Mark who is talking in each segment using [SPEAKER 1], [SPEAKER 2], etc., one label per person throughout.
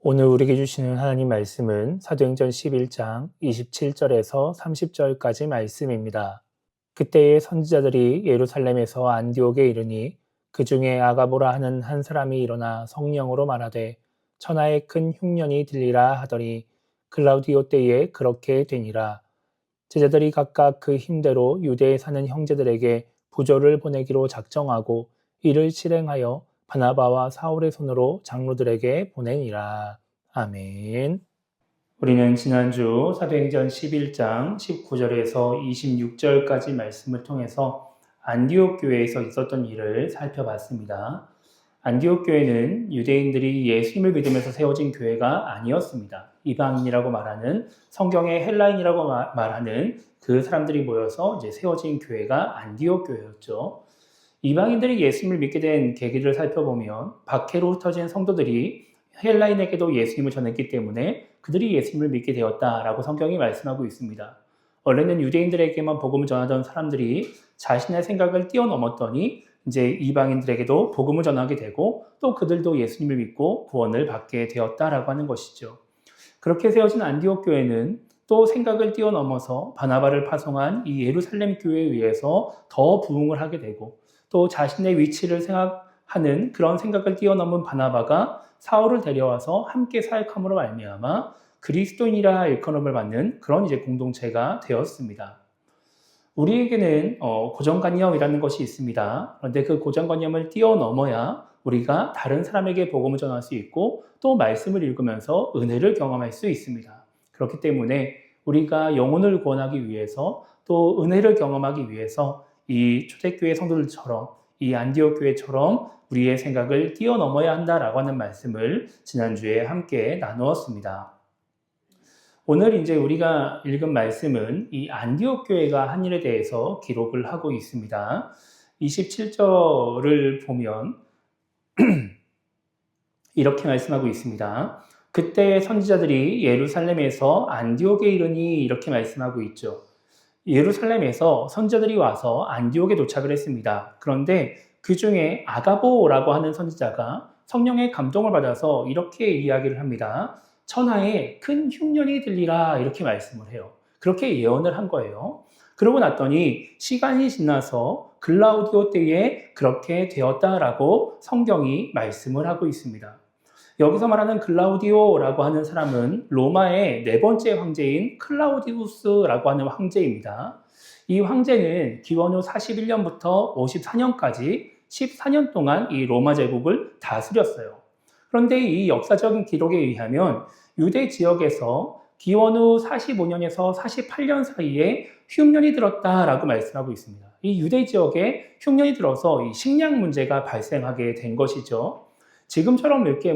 [SPEAKER 1] 오늘 우리에게 주시는 하나님 말씀은 사도행전 11장 27절에서 30절까지 말씀입니다. 그때의 선지자들이 예루살렘에서 안디옥에 이르니 그 중에 아가보라 하는 한 사람이 일어나 성령으로 말하되 천하에 큰 흉년이 들리라 하더니 글라우디오 때에 그렇게 되니라. 제자들이 각각 그 힘대로 유대에 사는 형제들에게 부조를 보내기로 작정하고 이를 실행하여 바나바와 사울의 손으로 장로들에게 보내니라. 아멘. 우리는 지난주 사도행전 11장 19절에서 26절까지 말씀을 통해서 안디옥 교회에서 있었던 일을 살펴봤습니다. 안디옥 교회는 유대인들이 예수님을 믿으면서 세워진 교회가 아니었습니다. 이방인이라고 말하는, 성경의 헬라인이라고 말하는 그 사람들이 모여서 이제 세워진 교회가 안디옥 교회였죠. 이방인들이 예수님을 믿게 된 계기를 살펴보면 박해로 흩어진 성도들이 헬라인에게도 예수님을 전했기 때문에 그들이 예수님을 믿게 되었다라고 성경이 말씀하고 있습니다. 원래는 유대인들에게만 복음을 전하던 사람들이 자신의 생각을 뛰어넘었더니 이제 이방인들에게도 복음을 전하게 되고 또 그들도 예수님을 믿고 구원을 받게 되었다라고 하는 것이죠. 그렇게 세워진 안디옥 교회는 또 생각을 뛰어넘어서 바나바를 파송한 이 예루살렘 교회에 의해서 더 부흥을 하게 되고 또 자신의 위치를 생각하는 그런 생각을 뛰어넘은 바나바가 사울을 데려와서 함께 사역함으로 말미암아 그리스도인이라 일컬음을 받는 그런 이제 공동체가 되었습니다. 우리에게는 고정관념이라는 것이 있습니다. 그런데 그 고정관념을 뛰어넘어야 우리가 다른 사람에게 복음을 전할 수 있고 또 말씀을 읽으면서 은혜를 경험할 수 있습니다. 그렇기 때문에 우리가 영혼을 구원하기 위해서 또 은혜를 경험하기 위해서 이 초대교회 성도들처럼 이 안디옥 교회처럼 우리의 생각을 뛰어넘어야 한다라고 하는 말씀을 지난주에 함께 나누었습니다. 오늘 이제 우리가 읽은 말씀은 이 안디옥 교회가 한 일에 대해서 기록을 하고 있습니다. 27절을 보면 이렇게 말씀하고 있습니다. 그때 선지자들이 예루살렘에서 안디옥에 이르니 이렇게 말씀하고 있죠. 예루살렘에서 선지자들이 와서 안디옥에 도착을 했습니다. 그런데 그 중에 아가보라고 하는 선지자가 성령의 감동을 받아서 이렇게 이야기를 합니다. 천하에 큰 흉년이 들리라 이렇게 말씀을 해요. 그렇게 예언을 한 거예요. 그러고 났더니 시간이 지나서 글라우디오 때에 그렇게 되었다라고 성경이 말씀을 하고 있습니다. 여기서 말하는 글라우디오라고 하는 사람은 로마의 네 번째 황제인 클라우디우스라고 하는 황제입니다. 이 황제는 기원 후 41년부터 54년까지 14년 동안 이 로마 제국을 다스렸어요. 그런데 이 역사적인 기록에 의하면 유대 지역에서 기원 후 45년에서 48년 사이에 흉년이 들었다라고 말씀하고 있습니다. 이 유대 지역에 흉년이 들어서 이 식량 문제가 발생하게 된 것이죠. 지금처럼 이렇게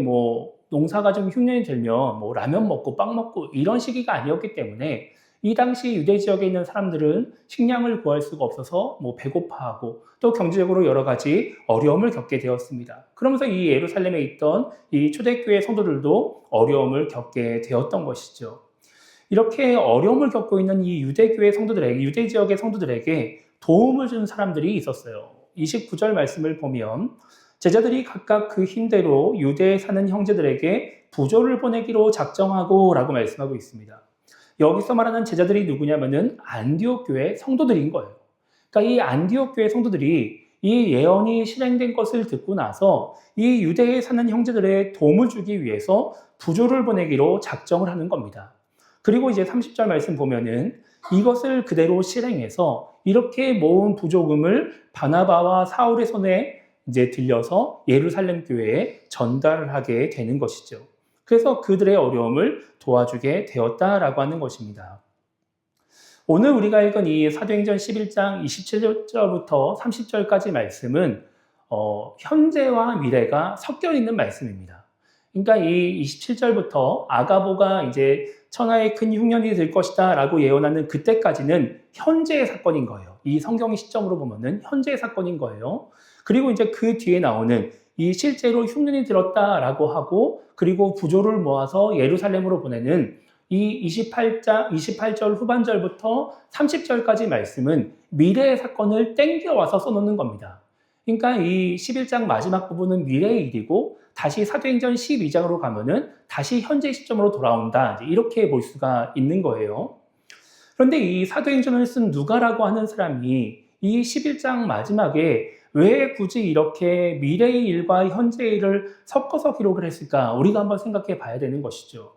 [SPEAKER 1] 농사가 좀 흉년이 들면 라면 먹고 빵 먹고 이런 시기가 아니었기 때문에 이 당시 유대 지역에 있는 사람들은 식량을 구할 수가 없어서 배고파하고 또 경제적으로 여러 가지 어려움을 겪게 되었습니다. 그러면서 이 예루살렘에 있던 이 초대교회 성도들도 어려움을 겪게 되었던 것이죠. 이렇게 어려움을 겪고 있는 이 유대교회 성도들에게, 유대 지역의 성도들에게 도움을 준 사람들이 있었어요. 29절 말씀을 보면 제자들이 각각 그 힘대로 유대에 사는 형제들에게 부조를 보내기로 작정하고 라고 말씀하고 있습니다. 여기서 말하는 제자들이 누구냐면은 안디옥 교회 성도들인 거예요. 그러니까 이 안디옥 교회 성도들이 이 예언이 실행된 것을 듣고 나서 이 유대에 사는 형제들의 도움을 주기 위해서 부조를 보내기로 작정을 하는 겁니다. 그리고 이제 30절 말씀 보면은 이것을 그대로 실행해서 이렇게 모은 부조금을 바나바와 사울의 손에 이제 들려서 예루살렘 교회에 전달을 하게 되는 것이죠. 그래서 그들의 어려움을 도와주게 되었다라고 하는 것입니다. 오늘 우리가 읽은 이 사도행전 11장 27절부터 30절까지 말씀은 현재와 미래가 섞여 있는 말씀입니다. 그러니까 이 27절부터 아가보가 이제 천하에 큰 흉년이 들 것이다 라고 예언하는 그때까지는 현재의 사건인 거예요. 이 성경의 시점으로 보면은 현재의 사건인 거예요. 그리고 이제 그 뒤에 나오는 이 실제로 흉년이 들었다라고 하고 그리고 부조를 모아서 예루살렘으로 보내는 이 28절 후반절부터 30절까지 말씀은 미래의 사건을 땡겨와서 써놓는 겁니다. 그러니까 이 11장 마지막 부분은 미래의 일이고 다시 사도행전 12장으로 가면은 다시 현재 시점으로 돌아온다. 이렇게 볼 수가 있는 거예요. 그런데 이 사도행전을 쓴 누가라고 하는 사람이 이 11장 마지막에 왜 굳이 이렇게 미래의 일과 현재의 일을 섞어서 기록을 했을까? 우리가 한번 생각해 봐야 되는 것이죠.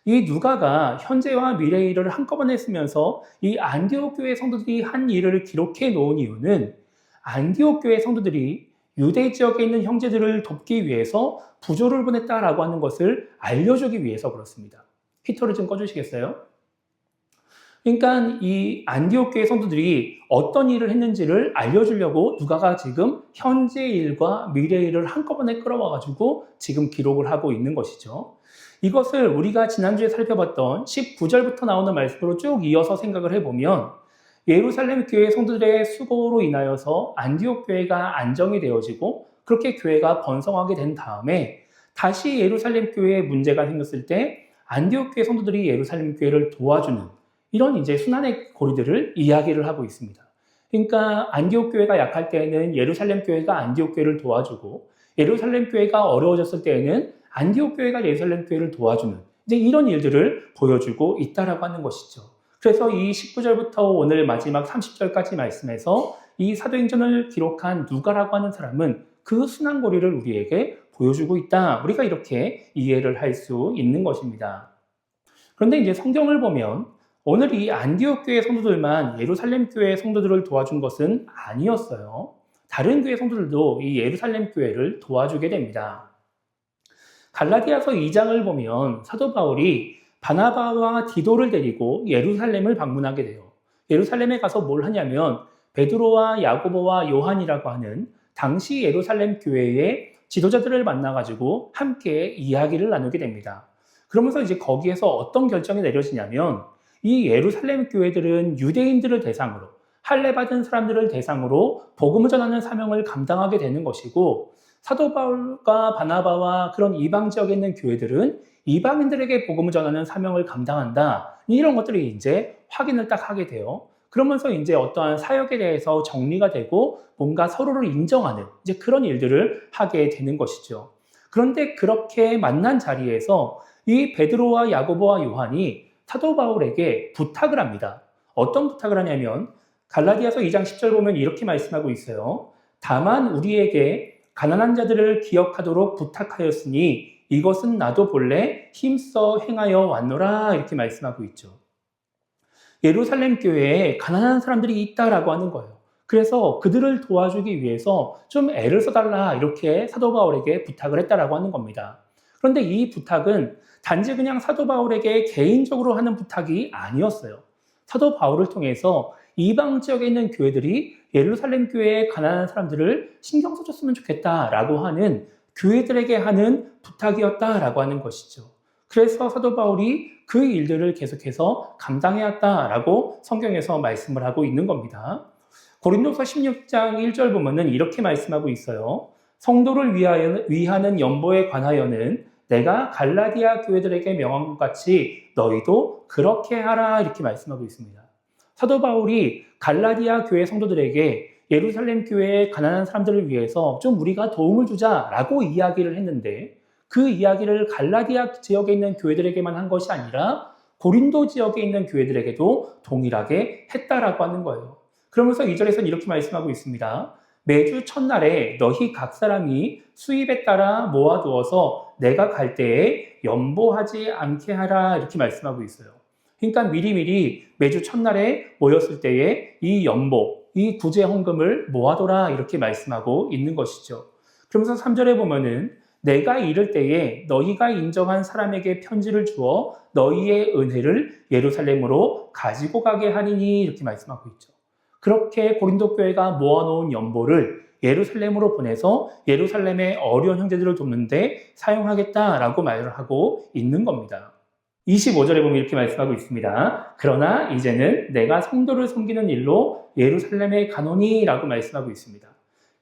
[SPEAKER 1] 이 누가가 현재와 미래의 일을 한꺼번에 쓰면서 이 안디옥 교회 성도들이 한 일을 기록해 놓은 이유는 안디옥 교회 성도들이 유대 지역에 있는 형제들을 돕기 위해서 부조를 보냈다라고 하는 것을 알려주기 위해서 그렇습니다. 히터를 좀 꺼주시겠어요? 그러니까 이 안디옥 교회 성도들이 어떤 일을 했는지를 알려주려고 누가가 지금 현재 일과 미래 일을 한꺼번에 끌어와가지고 지금 기록을 하고 있는 것이죠. 이것을 우리가 지난주에 살펴봤던 19절부터 나오는 말씀으로 쭉 이어서 생각을 해보면 예루살렘 교회 성도들의 수고로 인하여서 안디옥 교회가 안정이 되어지고 그렇게 교회가 번성하게 된 다음에 다시 예루살렘 교회에 문제가 생겼을 때 안디옥 교회 성도들이 예루살렘 교회를 도와주는 이런 이제 순환의 고리들을 이야기를 하고 있습니다. 그러니까 안디옥 교회가 약할 때에는 예루살렘 교회가 안디옥 교회를 도와주고 예루살렘 교회가 어려워졌을 때에는 안디옥 교회가 예루살렘 교회를 도와주는 이제 이런 일들을 보여주고 있다라고 하는 것이죠. 그래서 이 19절부터 오늘 마지막 30절까지 말씀에서 이 사도행전을 기록한 누가라고 하는 사람은 그 순환고리를 우리에게 보여주고 있다. 우리가 이렇게 이해를 할 수 있는 것입니다. 그런데 이제 성경을 보면 오늘 이 안디옥 교회 성도들만 예루살렘 교회 성도들을 도와준 것은 아니었어요. 다른 교회 성도들도 이 예루살렘 교회를 도와주게 됩니다. 갈라디아서 2장을 보면 사도 바울이 바나바와 디도를 데리고 예루살렘을 방문하게 돼요. 예루살렘에 가서 뭘 하냐면 베드로와 야고보와 요한이라고 하는 당시 예루살렘 교회의 지도자들을 만나가지고 함께 이야기를 나누게 됩니다. 그러면서 이제 거기에서 어떤 결정이 내려지냐면 이 예루살렘 교회들은 유대인들을 대상으로 할례 받은 사람들을 대상으로 복음을 전하는 사명을 감당하게 되는 것이고 사도 바울과 바나바와 그런 이방 지역에 있는 교회들은 이방인들에게 복음을 전하는 사명을 감당한다. 이런 것들이 이제 확인을 딱 하게 돼요. 그러면서 이제 어떠한 사역에 대해서 정리가 되고 뭔가 서로를 인정하는 이제 그런 일들을 하게 되는 것이죠. 그런데 그렇게 만난 자리에서 이 베드로와 야고보와 요한이 사도 바울에게 부탁을 합니다. 어떤 부탁을 하냐면 갈라디아서 2장 10절 보면 이렇게 말씀하고 있어요. 다만 우리에게 가난한 자들을 기억하도록 부탁하였으니 이것은 나도 본래 힘써 행하여 왔노라 이렇게 말씀하고 있죠. 예루살렘 교회에 가난한 사람들이 있다라고 하는 거예요. 그래서 그들을 도와주기 위해서 좀 애를 써달라 이렇게 사도 바울에게 부탁을 했다라고 하는 겁니다. 그런데 이 부탁은 단지 그냥 사도 바울에게 개인적으로 하는 부탁이 아니었어요. 사도 바울을 통해서 이방 지역에 있는 교회들이 예루살렘 교회의 가난한 사람들을 신경 써줬으면 좋겠다라고 하는 교회들에게 하는 부탁이었다라고 하는 것이죠. 그래서 사도 바울이 그 일들을 계속해서 감당해왔다라고 성경에서 말씀을 하고 있는 겁니다. 고린도서 16장 1절 보면은 이렇게 말씀하고 있어요. 성도를 위하는 연보에 관하여는 내가 갈라디아 교회들에게 명한 것 같이 너희도 그렇게 하라 이렇게 말씀하고 있습니다. 사도 바울이 갈라디아 교회 성도들에게 예루살렘 교회의 가난한 사람들을 위해서 좀 우리가 도움을 주자라고 이야기를 했는데 그 이야기를 갈라디아 지역에 있는 교회들에게만 한 것이 아니라 고린도 지역에 있는 교회들에게도 동일하게 했다라고 하는 거예요. 그러면서 2절에서는 이렇게 말씀하고 있습니다. 매주 첫날에 너희 각 사람이 수입에 따라 모아두어서 내가 갈 때에 연보하지 않게 하라 이렇게 말씀하고 있어요. 그러니까 미리미리 매주 첫날에 모였을 때에 이 연보, 이 구제 헌금을 모아둬라 이렇게 말씀하고 있는 것이죠. 그러면서 3절에 보면은 내가 이를 때에 너희가 인정한 사람에게 편지를 주어 너희의 은혜를 예루살렘으로 가지고 가게 하니니 이렇게 말씀하고 있죠. 그렇게 고린도 교회가 모아놓은 연보를 예루살렘으로 보내서 예루살렘의 어려운 형제들을 돕는데 사용하겠다라고 말을 하고 있는 겁니다. 25절에 보면 이렇게 말씀하고 있습니다. 그러나 이제는 내가 성도를 섬기는 일로 예루살렘에 가노니 라고 말씀하고 있습니다.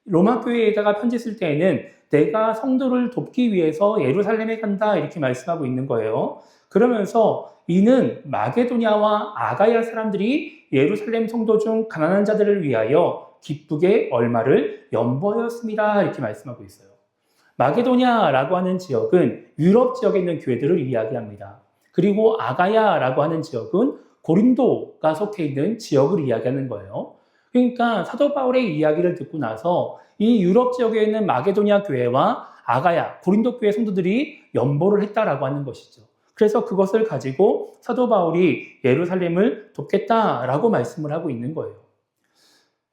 [SPEAKER 1] 로마 교회에다가 편지 쓸 때에는 내가 성도를 돕기 위해서 예루살렘에 간다 이렇게 말씀하고 있는 거예요. 그러면서 이는 마게도냐와 아가야 사람들이 예루살렘 성도 중 가난한 자들을 위하여 기쁘게 얼마를 연보하였습니다 이렇게 말씀하고 있어요. 마게도냐라고 하는 지역은 유럽 지역에 있는 교회들을 이야기합니다. 그리고 아가야라고 하는 지역은 고린도가 속해 있는 지역을 이야기하는 거예요. 그러니까 사도 바울의 이야기를 듣고 나서 이 유럽 지역에 있는 마게도냐 교회와 아가야, 고린도 교회 성도들이 연보를 했다라고 하는 것이죠. 그래서 그것을 가지고 사도 바울이 예루살렘을 돕겠다라고 말씀을 하고 있는 거예요.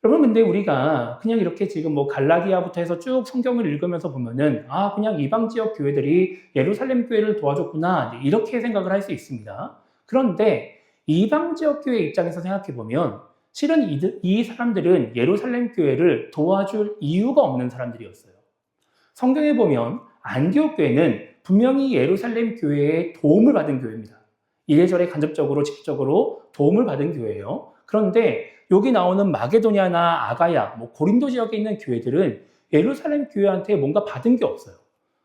[SPEAKER 1] 여러분, 근데 우리가 그냥 이렇게 지금 뭐 갈라디아부터 해서 쭉 성경을 읽으면서 보면은, 그냥 이방 지역 교회들이 예루살렘 교회를 도와줬구나, 이렇게 생각을 할 수 있습니다. 그런데 이방 지역 교회 입장에서 생각해 보면, 실은 이 사람들은 예루살렘 교회를 도와줄 이유가 없는 사람들이었어요. 성경에 보면 안디옥 교회는 분명히 예루살렘 교회의 도움을 받은 교회입니다. 이래저래 간접적으로 직접적으로 도움을 받은 교회예요. 그런데 여기 나오는 마게도냐나 아가야, 고린도 지역에 있는 교회들은 예루살렘 교회한테 뭔가 받은 게 없어요.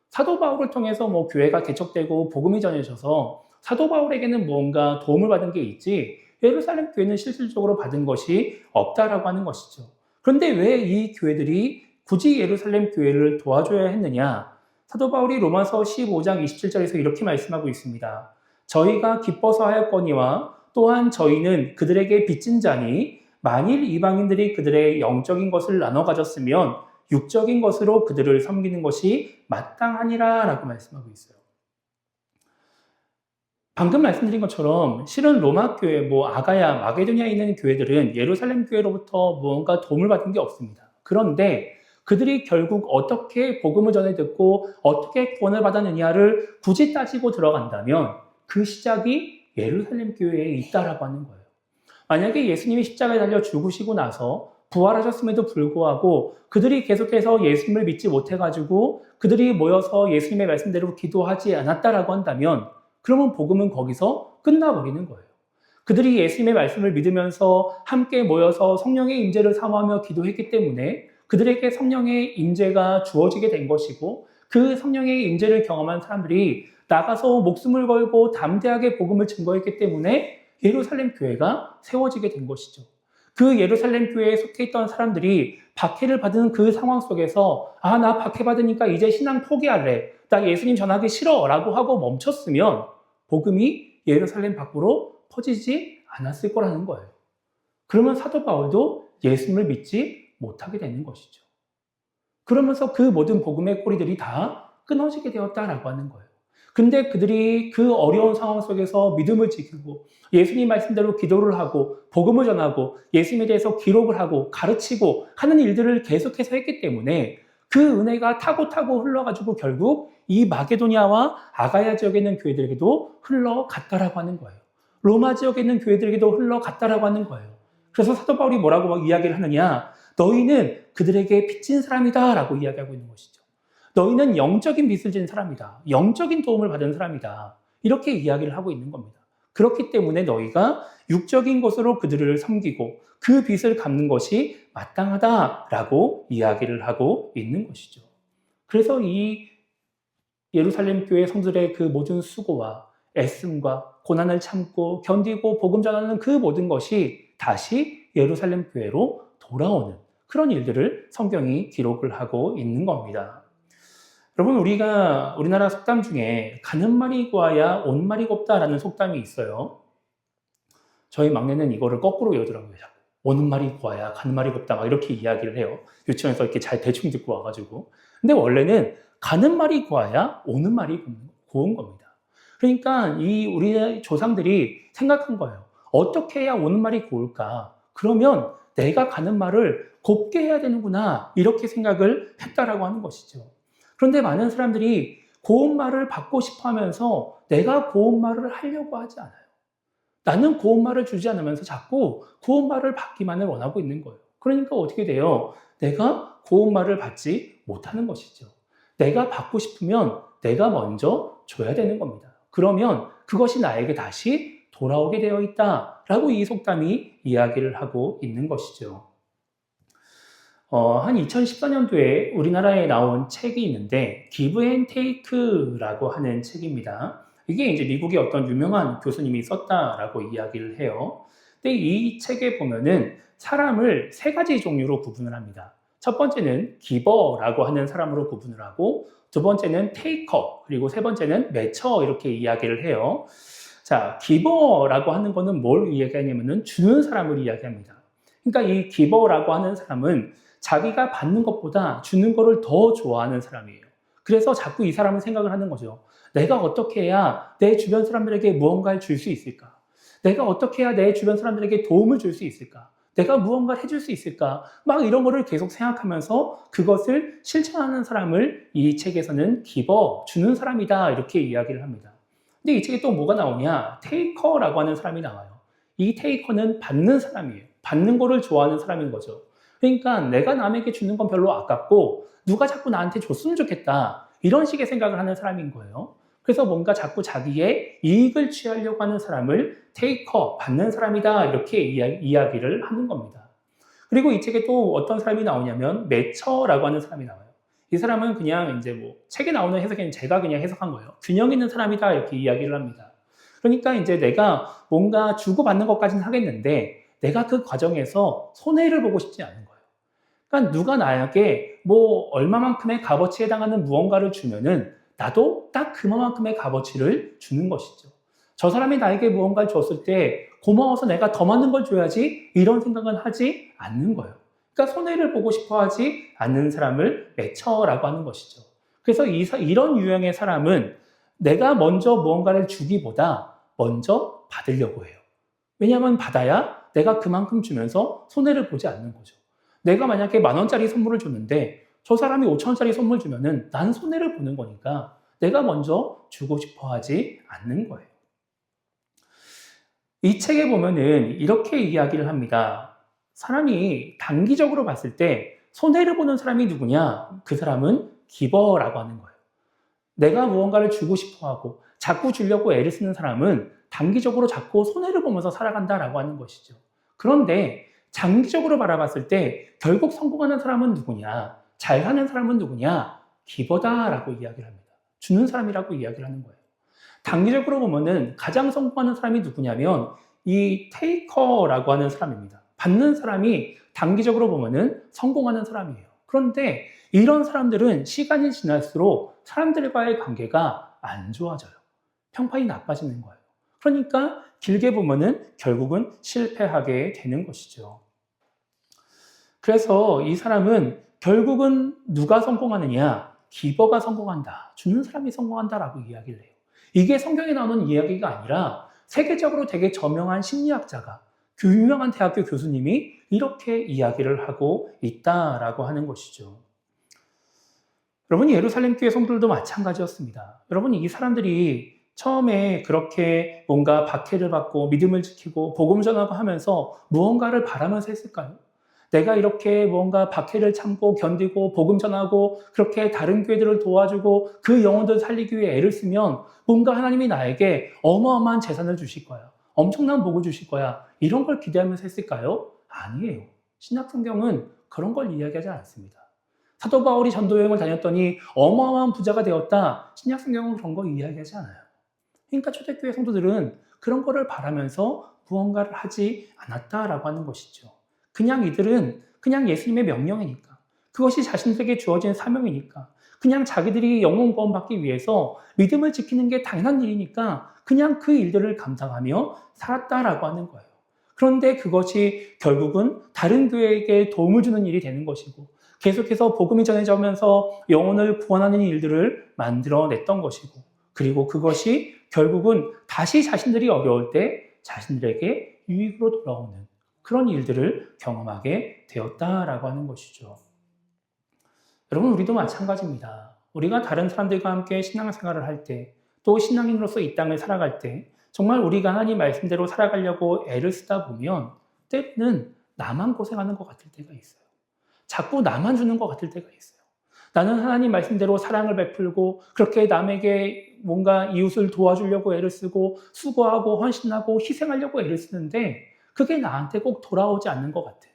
[SPEAKER 1] 사도 바울을 통해서 교회가 개척되고 복음이 전해져서 사도 바울에게는 뭔가 도움을 받은 게 있지 예루살렘 교회는 실질적으로 받은 것이 없다라고 하는 것이죠. 그런데 왜 이 교회들이 굳이 예루살렘 교회를 도와줘야 했느냐? 사도 바울이 로마서 15장 27절에서 이렇게 말씀하고 있습니다. 저희가 기뻐서 하였거니와 또한 저희는 그들에게 빚진 자니 만일 이방인들이 그들의 영적인 것을 나눠 가졌으면 육적인 것으로 그들을 섬기는 것이 마땅하니라 라고 말씀하고 있어요. 방금 말씀드린 것처럼 실은 로마 교회, 아가야, 마게도냐에 있는 교회들은 예루살렘 교회로부터 무언가 도움을 받은 게 없습니다. 그런데 그들이 결국 어떻게 복음을 전해 듣고 어떻게 구원을 받았느냐를 굳이 따지고 들어간다면 그 시작이 예루살렘 교회에 있다라고 하는 거예요. 만약에 예수님이 십자가에 달려 죽으시고 나서 부활하셨음에도 불구하고 그들이 계속해서 예수님을 믿지 못해가지고 그들이 모여서 예수님의 말씀대로 기도하지 않았다라고 한다면 그러면 복음은 거기서 끝나버리는 거예요. 그들이 예수님의 말씀을 믿으면서 함께 모여서 성령의 임재를 사모하며 기도했기 때문에 그들에게 성령의 임재가 주어지게 된 것이고 그 성령의 임재를 경험한 사람들이 나가서 목숨을 걸고 담대하게 복음을 증거했기 때문에 예루살렘 교회가 세워지게 된 것이죠. 그 예루살렘 교회에 속해 있던 사람들이 박해를 받은 그 상황 속에서 나 박해받으니까 이제 신앙 포기할래. 나 예수님 전하기 싫어 라고 하고 멈췄으면 복음이 예루살렘 밖으로 퍼지지 않았을 거라는 거예요. 그러면 사도 바울도 예수님을 믿지 못하게 되는 것이죠. 그러면서 그 모든 복음의 꼬리들이 다 끊어지게 되었다라고 하는 거예요. 근데 그들이 그 어려운 상황 속에서 믿음을 지키고 예수님 말씀대로 기도를 하고 복음을 전하고 예수님에 대해서 기록을 하고 가르치고 하는 일들을 계속해서 했기 때문에 그 은혜가 타고 흘러가지고 결국 이 마게도냐와 아가야 지역에 있는 교회들에게도 흘러갔다라고 하는 거예요. 로마 지역에 있는 교회들에게도 흘러갔다라고 하는 거예요. 그래서 사도 바울이 뭐라고 이야기를 하느냐? 너희는 그들에게 빚진 사람이다 라고 이야기하고 있는 것이죠. 너희는 영적인 빚을 진 사람이다. 영적인 도움을 받은 사람이다. 이렇게 이야기를 하고 있는 겁니다. 그렇기 때문에 너희가 육적인 것으로 그들을 섬기고 그 빚을 갚는 것이 마땅하다라고 이야기를 하고 있는 것이죠. 그래서 이 예루살렘 교회 성도들의 그 모든 수고와 애씀과 고난을 참고 견디고 복음 전하는 그 모든 것이 다시 예루살렘 교회로 돌아오는 그런 일들을 성경이 기록을 하고 있는 겁니다. 여러분, 우리나라 속담 중에 가는 말이 고와야 온 말이 곱다라는 속담이 있어요. 저희 막내는 이거를 거꾸로 외우더라고요. 오는 말이 고와야 가는 말이 곱다 막 이렇게 이야기를 해요. 유치원에서 이렇게 잘 대충 듣고 와가지고. 근데 원래는 가는 말이 고와야 오는 말이 고운 겁니다. 그러니까 우리 조상들이 생각한 거예요. 어떻게 해야 오는 말이 고울까? 그러면 내가 가는 말을 곱게 해야 되는구나 이렇게 생각을 했다라고 하는 것이죠. 그런데 많은 사람들이 고운 말을 받고 싶어 하면서 내가 고운 말을 하려고 하지 않아요. 나는 고운 말을 주지 않으면서 자꾸 고운 말을 받기만을 원하고 있는 거예요. 그러니까 어떻게 돼요? 내가 고운 말을 받지 못하는 것이죠. 내가 받고 싶으면 내가 먼저 줘야 되는 겁니다. 그러면 그것이 나에게 다시 돌아오게 되어 있다라고 이 속담이 이야기를 하고 있는 것이죠. 한 2014년도에 우리나라에 나온 책이 있는데 Give and Take라고 하는 책입니다. 이게 이제 미국의 어떤 유명한 교수님이 썼다라고 이야기를 해요. 근데 이 책에 보면은 사람을 세 가지 종류로 구분을 합니다. 첫 번째는 giver라고 하는 사람으로 구분을 하고 두 번째는 taker 그리고 세 번째는 matcher 이렇게 이야기를 해요. 자, giver라고 하는 거는 뭘 이야기하냐면은 주는 사람을 이야기합니다. 그러니까 이 giver라고 하는 사람은 자기가 받는 것보다 주는 거를 더 좋아하는 사람이에요. 그래서 자꾸 이 사람은 생각을 하는 거죠. 내가 어떻게 해야 내 주변 사람들에게 무언가를 줄 수 있을까? 내가 어떻게 해야 내 주변 사람들에게 도움을 줄 수 있을까? 내가 무언가를 해줄 수 있을까? 막 이런 거를 계속 생각하면서 그것을 실천하는 사람을 이 책에서는 giver, 주는 사람이다 이렇게 이야기를 합니다. 근데 이 책에 또 뭐가 나오냐? taker라고 하는 사람이 나와요. 이 taker는 받는 사람이에요. 받는 거를 좋아하는 사람인 거죠. 그러니까 내가 남에게 주는 건 별로 아깝고 누가 자꾸 나한테 줬으면 좋겠다. 이런 식의 생각을 하는 사람인 거예요. 그래서 뭔가 자꾸 자기의 이익을 취하려고 하는 사람을 테이커, 받는 사람이다 이렇게 이야기를 하는 겁니다. 그리고 이 책에 또 어떤 사람이 나오냐면 매처라고 하는 사람이 나와요. 이 사람은 그냥 이제 뭐 책에 나오는 해석에는 제가 그냥 해석한 거예요. 균형 있는 사람이다 이렇게 이야기를 합니다. 그러니까 이제 내가 뭔가 주고받는 것까지는 하겠는데 내가 그 과정에서 손해를 보고 싶지 않은 거예요. 그러니까 누가 나에게 뭐 얼마만큼의 값어치에 해당하는 무언가를 주면은 나도 딱 그만큼의 값어치를 주는 것이죠. 저 사람이 나에게 무언가를 줬을 때 고마워서 내가 더 많은 걸 줘야지 이런 생각은 하지 않는 거예요. 그러니까 손해를 보고 싶어 하지 않는 사람을 매처라고 하는 것이죠. 그래서 이런 유형의 사람은 내가 먼저 무언가를 주기보다 먼저 받으려고 해요. 왜냐하면 받아야 내가 그만큼 주면서 손해를 보지 않는 거죠. 내가 만약에 10,000원짜리 선물을 줬는데 저 사람이 5,000원짜리 선물 주면은 난 손해를 보는 거니까 내가 먼저 주고 싶어 하지 않는 거예요. 이 책에 보면은 이렇게 이야기를 합니다. 사람이 단기적으로 봤을 때 손해를 보는 사람이 누구냐? 그 사람은 기버라고 하는 거예요. 내가 무언가를 주고 싶어 하고 자꾸 주려고 애를 쓰는 사람은 단기적으로 자꾸 손해를 보면서 살아간다라고 하는 것이죠. 그런데 장기적으로 바라봤을 때 결국 성공하는 사람은 누구냐? 잘 사는 사람은 누구냐? 기버다라고 이야기를 합니다. 주는 사람이라고 이야기를 하는 거예요. 단기적으로 보면은 가장 성공하는 사람이 누구냐면 이 테이커라고 하는 사람입니다. 받는 사람이 단기적으로 보면은 성공하는 사람이에요. 그런데 이런 사람들은 시간이 지날수록 사람들과의 관계가 안 좋아져요. 평판이 나빠지는 거예요. 그러니까 길게 보면은 결국은 실패하게 되는 것이죠. 그래서 이 사람은 결국은 누가 성공하느냐? 기버가 성공한다. 주는 사람이 성공한다라고 이야기를 해요. 이게 성경에 나오는 이야기가 아니라 세계적으로 되게 저명한 심리학자가 그 유명한 대학교 교수님이 이렇게 이야기를 하고 있다라고 하는 것이죠. 여러분, 예루살렘 교회 성도들도 마찬가지였습니다. 여러분, 이 사람들이 처음에 그렇게 뭔가 박해를 받고 믿음을 지키고 복음 전하고 하면서 무언가를 바라면서 했을까요? 내가 이렇게 뭔가 박해를 참고 견디고 복음 전하고 그렇게 다른 교회들을 도와주고 그 영혼들 살리기 위해 애를 쓰면 뭔가 하나님이 나에게 어마어마한 재산을 주실 거야. 엄청난 복을 주실 거야. 이런 걸 기대하면서 했을까요? 아니에요. 신약 성경은 그런 걸 이야기하지 않습니다. 사도 바울이 전도 여행을 다녔더니 어마어마한 부자가 되었다. 신약 성경은 그런 거 이야기하지 않아요. 그러니까 초대교회 성도들은 그런 거를 바라면서 무언가를 하지 않았다라고 하는 것이죠. 그냥 이들은 그냥 예수님의 명령이니까, 그것이 자신들에게 주어진 사명이니까, 그냥 자기들이 영혼 구원 받기 위해서 믿음을 지키는 게 당연한 일이니까 그냥 그 일들을 감당하며 살았다라고 하는 거예요. 그런데 그것이 결국은 다른 교회에게 도움을 주는 일이 되는 것이고 계속해서 복음이 전해지면서 영혼을 구원하는 일들을 만들어냈던 것이고, 그리고 그것이 결국은 다시 자신들이 어려울 때 자신들에게 유익으로 돌아오는 그런 일들을 경험하게 되었다라고 하는 것이죠. 여러분, 우리도 마찬가지입니다. 우리가 다른 사람들과 함께 신앙생활을 할 때, 또 신앙인으로서 이 땅을 살아갈 때 정말 우리가 하나님 말씀대로 살아가려고 애를 쓰다 보면 때는 나만 고생하는 것 같을 때가 있어요. 자꾸 나만 주는 것 같을 때가 있어요. 나는 하나님 말씀대로 사랑을 베풀고 그렇게 남에게 뭔가 이웃을 도와주려고 애를 쓰고 수고하고 헌신하고 희생하려고 애를 쓰는데 그게 나한테 꼭 돌아오지 않는 것 같아.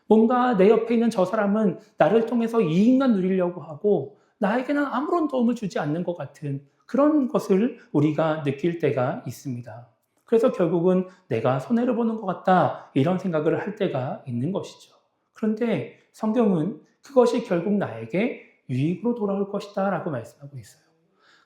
[SPEAKER 1] 뭔가 내 옆에 있는 저 사람은 나를 통해서 이익만 누리려고 하고 나에게는 아무런 도움을 주지 않는 것 같은 그런 것을 우리가 느낄 때가 있습니다. 그래서 결국은 내가 손해를 보는 것 같다 이런 생각을 할 때가 있는 것이죠. 그런데 성경은 그것이 결국 나에게 유익으로 돌아올 것이다 라고 말씀하고 있어요.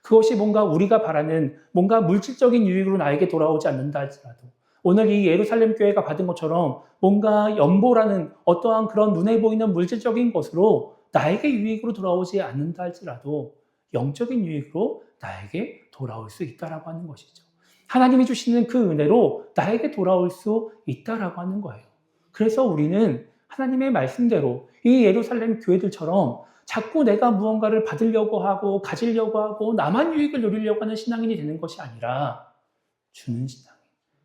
[SPEAKER 1] 그것이 뭔가 우리가 바라는 뭔가 물질적인 유익으로 나에게 돌아오지 않는다 할지라도 오늘 이 예루살렘 교회가 받은 것처럼 뭔가 연보라는 어떠한 그런 눈에 보이는 물질적인 것으로 나에게 유익으로 돌아오지 않는다 할지라도 영적인 유익으로 나에게 돌아올 수 있다라고 하는 것이죠. 하나님이 주시는 그 은혜로 나에게 돌아올 수 있다라고 하는 거예요. 그래서 우리는 하나님의 말씀대로 이 예루살렘 교회들처럼 자꾸 내가 무언가를 받으려고 하고 가지려고 하고 나만 유익을 누리려고 하는 신앙인이 되는 것이 아니라 주는 신앙인,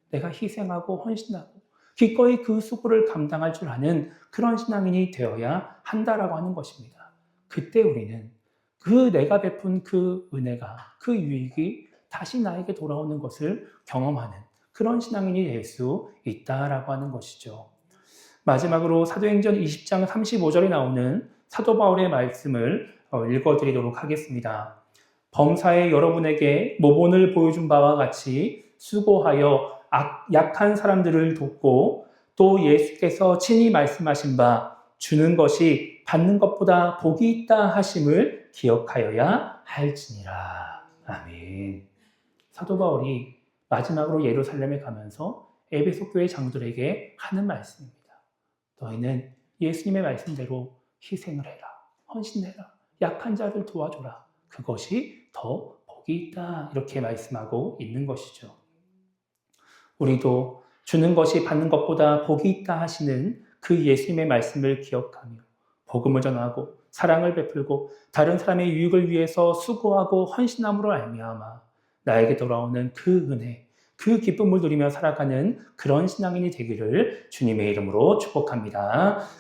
[SPEAKER 1] 내가 희생하고 헌신하고 기꺼이 그 수고를 감당할 줄 아는 그런 신앙인이 되어야 한다라고 하는 것입니다. 그때 우리는 그 내가 베푼 그 은혜가 그 유익이 다시 나에게 돌아오는 것을 경험하는 그런 신앙인이 될 수 있다라고 하는 것이죠. 마지막으로 사도행전 20장 35절에 나오는 사도 바울의 말씀을 읽어드리도록 하겠습니다. 범사에 여러분에게 모본을 보여준 바와 같이 수고하여 약한 사람들을 돕고 또 예수께서 친히 말씀하신 바 주는 것이 받는 것보다 복이 있다 하심을 기억하여야 할지니라. 아멘. 사도 바울이 마지막으로 예루살렘에 가면서 에베소 교회 장로들에게 하는 말씀입니다. 너희는 예수님의 말씀대로 희생을 해라. 헌신해라. 약한 자를 도와줘라. 그것이 더 복이 있다. 이렇게 말씀하고 있는 것이죠. 우리도 주는 것이 받는 것보다 복이 있다 하시는 그 예수님의 말씀을 기억하며 복음을 전하고 사랑을 베풀고 다른 사람의 유익을 위해서 수고하고 헌신함으로 말미암아 나에게 돌아오는 그 은혜, 그 기쁨을 누리며 살아가는 그런 신앙인이 되기를 주님의 이름으로 축복합니다.